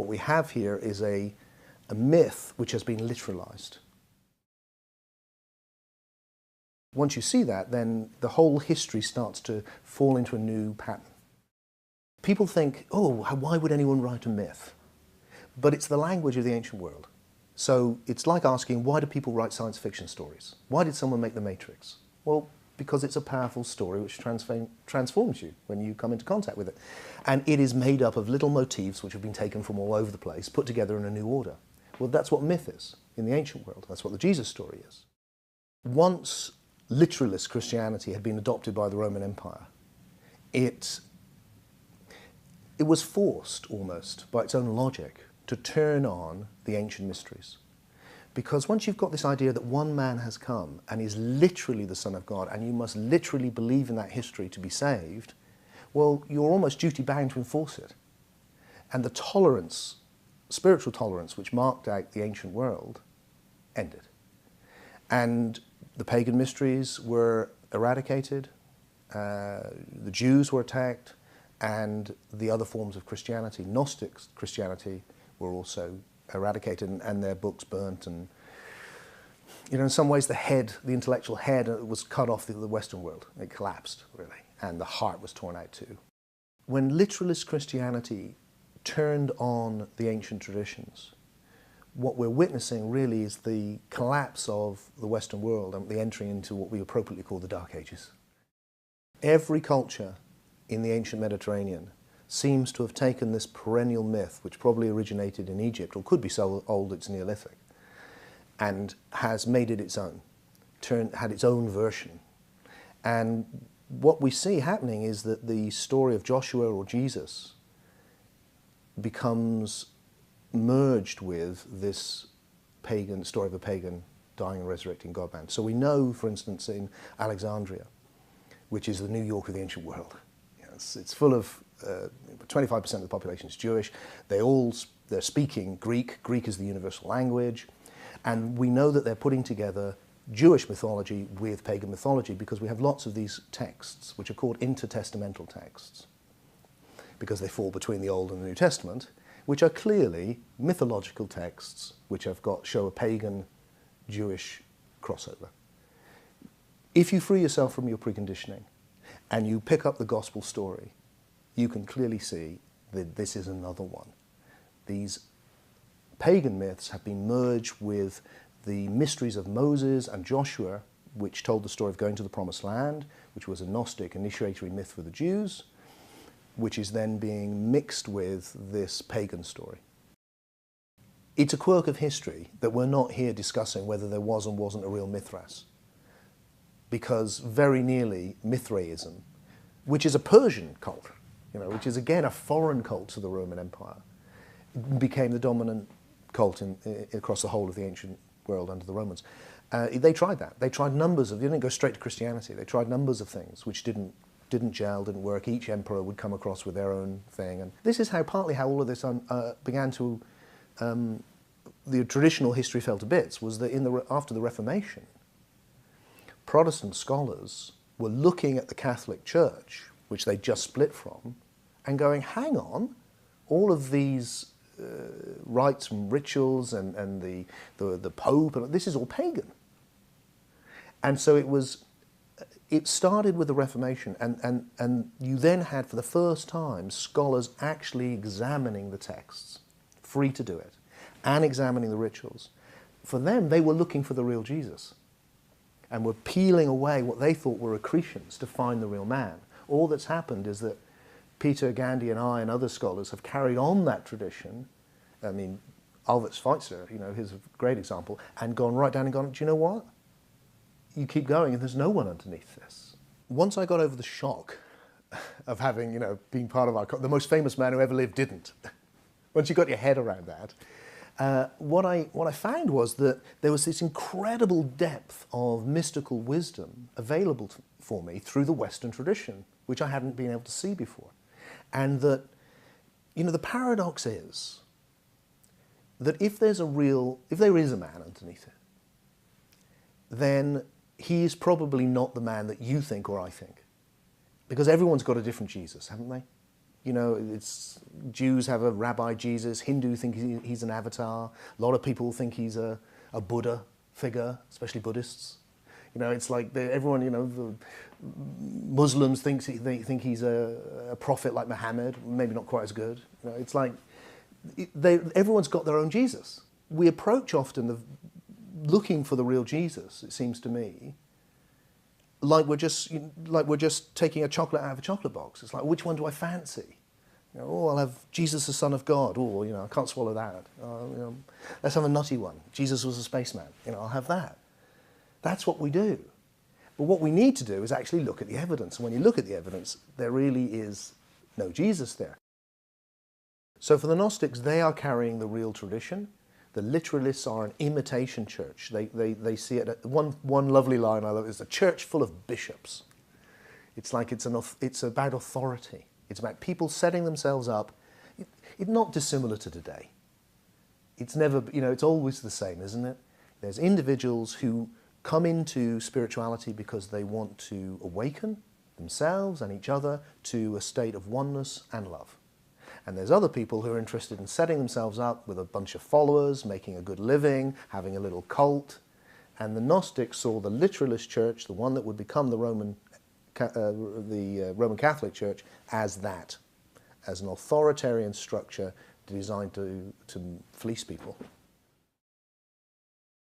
What we have here is a myth which has been literalized. Once you see that, then the whole history starts to fall into a new pattern. People think, oh, why would anyone write a myth? But it's the language of the ancient world. So it's like asking, why do people write science fiction stories? Why did someone make The Matrix? Well, because it's a powerful story which transforms you when you come into contact with it. And it is made up of little motifs which have been taken from all over the place, put together in a new order. Well, that's what myth is in the ancient world. That's what the Jesus story is. Once literalist Christianity had been adopted by the Roman Empire, it was forced almost by its own logic to turn on the ancient mysteries. Because once you've got this idea that one man has come and is literally the Son of God, and you must literally believe in that history to be saved, well, you're almost duty-bound to enforce it. And the tolerance, spiritual tolerance, which marked out the ancient world, ended. And the pagan mysteries were eradicated, the Jews were attacked, and the other forms of Christianity, Gnostic Christianity, were also eradicated and their books burnt. And, you know, in some ways the intellectual head was cut off the Western world. It collapsed, really, and the heart was torn out too. When literalist Christianity turned on the ancient traditions, what we're witnessing really is the collapse of the Western world and the entering into what we appropriately call the Dark Ages. Every culture in the ancient Mediterranean seems to have taken this perennial myth, which probably originated in Egypt, or could be so old it's Neolithic, and has made it its own, had its own version. And what we see happening is that the story of Joshua or Jesus becomes merged with this pagan story of a pagan dying and resurrecting God-man. So we know, for instance, in Alexandria, which is the New York of the ancient world, it's full of 25% of the population is Jewish. They're speaking Greek. Greek is the universal language, and we know that they're putting together Jewish mythology with pagan mythology, because we have lots of these texts which are called intertestamental texts, because they fall between the Old and the New Testament, which are clearly mythological texts which show a pagan-Jewish crossover. If you free yourself from your preconditioning and you pick up the gospel story, you can clearly see that this is another one. These pagan myths have been merged with the mysteries of Moses and Joshua, which told the story of going to the Promised Land, which was a Gnostic initiatory myth for the Jews, which is then being mixed with this pagan story. It's a quirk of history that we're not here discussing whether there was and wasn't a real Mithras, because very nearly Mithraism, which is a Persian cult, which is again a foreign cult to the Roman Empire, became the dominant cult across the whole of the ancient world under the Romans. They tried that. They tried they didn't go straight to Christianity. They tried numbers of things which didn't gel, didn't work. Each emperor would come across with their own thing. And this is partly how all of this began to, the traditional history fell to bits, was that after the Reformation, Protestant scholars were looking at the Catholic Church, which they just split from, and going, hang on, all of these rites and rituals and the Pope, and this is all pagan. And so it started with the Reformation, and you then had, for the first time, scholars actually examining the texts, free to do it, and examining the rituals. For them, they were looking for the real Jesus, and were peeling away what they thought were accretions to find the real man. All that's happened is that Peter, Gandhi, and I, and other scholars have carried on that tradition. I mean, Albert Schweitzer, he's a great example, and gone right down and gone, do you know what? You keep going and there's no one underneath this. Once I got over the shock of having, being part of the most famous man who ever lived didn't. Once you got your head around that, what I found was that there was this incredible depth of mystical wisdom available for me through the Western tradition, which I hadn't been able to see before. And that, the paradox is that if there is a man underneath it, then he is probably not the man that you think or I think. Because everyone's got a different Jesus, haven't they? You know, Jews have a Rabbi Jesus, Hindu think he's an avatar, a lot of people think he's a Buddha figure, especially Buddhists. You know, it's like everyone, you know, the Muslims think he's a prophet like Muhammad, maybe not quite as good. You know, it's like everyone's got their own Jesus. We approach often looking for the real Jesus, it seems to me, like we're just taking a chocolate out of a chocolate box. It's like, which one do I fancy? You know, oh, I'll have Jesus, the Son of God. Oh, you know, I can't swallow that. You know, let's have a nutty one. Jesus was a spaceman. You know, I'll have that. That's what we do. But what we need to do is actually look at the evidence. And when you look at the evidence, there really is no Jesus there. So for the Gnostics, they are carrying the real tradition. The literalists are an imitation church. They see it. One lovely line I love is a church full of bishops. It's like it's about authority. It's about people setting themselves up. It's not dissimilar to today. It's never, you know, it's always the same, isn't it? There's individuals who come into spirituality because they want to awaken themselves and each other to a state of oneness and love. And there's other people who are interested in setting themselves up with a bunch of followers, making a good living, having a little cult. And the Gnostics saw the literalist church, the one that would become the Roman Catholic Church, as that, as an authoritarian structure designed to fleece people.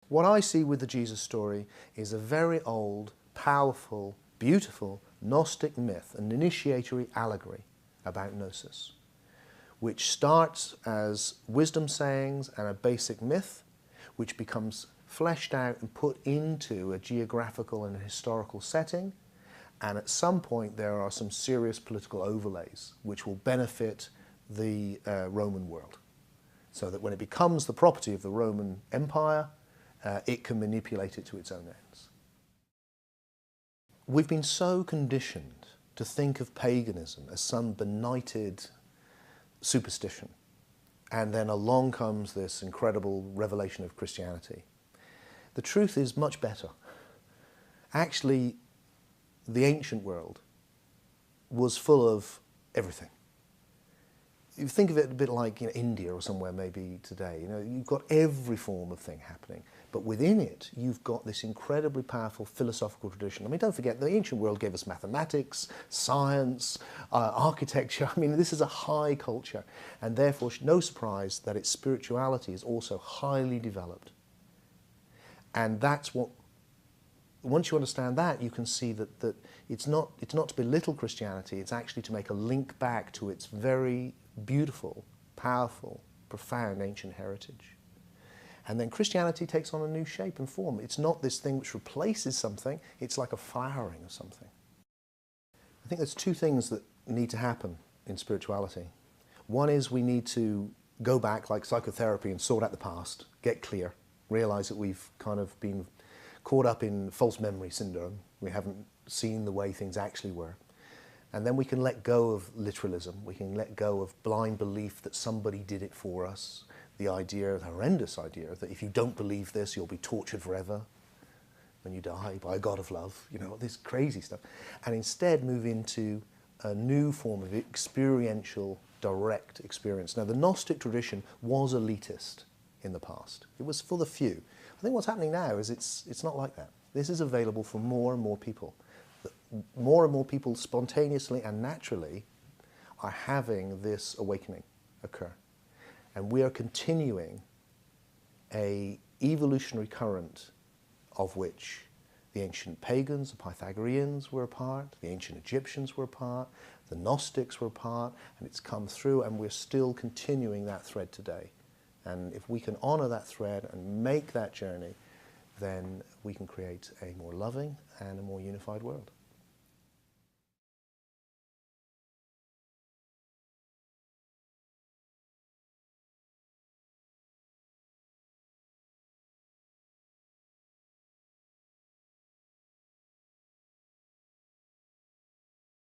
What I see with the Jesus story is a very old, powerful, beautiful Gnostic myth, an initiatory allegory about gnosis, which starts as wisdom sayings and a basic myth, which becomes fleshed out and put into a geographical and historical setting. And at some point there are some serious political overlays which will benefit the Roman world, so that when it becomes the property of the Roman Empire, it can manipulate it to its own ends. We've been so conditioned to think of paganism as some benighted superstition, and then along comes this incredible revelation of Christianity. The truth is much better. Actually, the ancient world was full of everything. You think of it a bit like, you know, India or somewhere maybe today. You know, you've got every form of thing happening, but within it you've got this incredibly powerful philosophical tradition. I mean, don't forget, the ancient world gave us mathematics, science, architecture. I mean, this is a high culture, and therefore no surprise that its spirituality is also highly developed. And that's what, once you understand that, you can see that it's not to belittle Christianity, it's actually to make a link back to its very beautiful, powerful, profound ancient heritage. And then Christianity takes on a new shape and form. It's not this thing which replaces something, it's like a flowering of something. I think there's two things that need to happen in spirituality. One is we need to go back, like psychotherapy, and sort out the past, get clear, realize that we've kind of been caught up in false memory syndrome. We haven't seen the way things actually were. And then we can let go of literalism. We can let go of blind belief that somebody did it for us. The idea, the horrendous idea, that if you don't believe this, you'll be tortured forever when you die by a God of love. You know, this crazy stuff. And instead move into a new form of experiential, direct experience. Now, the Gnostic tradition was elitist in the past. It was for the few. I think what's happening now is it's not like that. This is available for more and more people. More and more people spontaneously and naturally are having this awakening occur. And we are continuing an evolutionary current of which the ancient pagans, the Pythagoreans were a part, the ancient Egyptians were a part, the Gnostics were a part, and it's come through, and we're still continuing that thread today. And if we can honor that thread and make that journey, then we can create a more loving and a more unified world.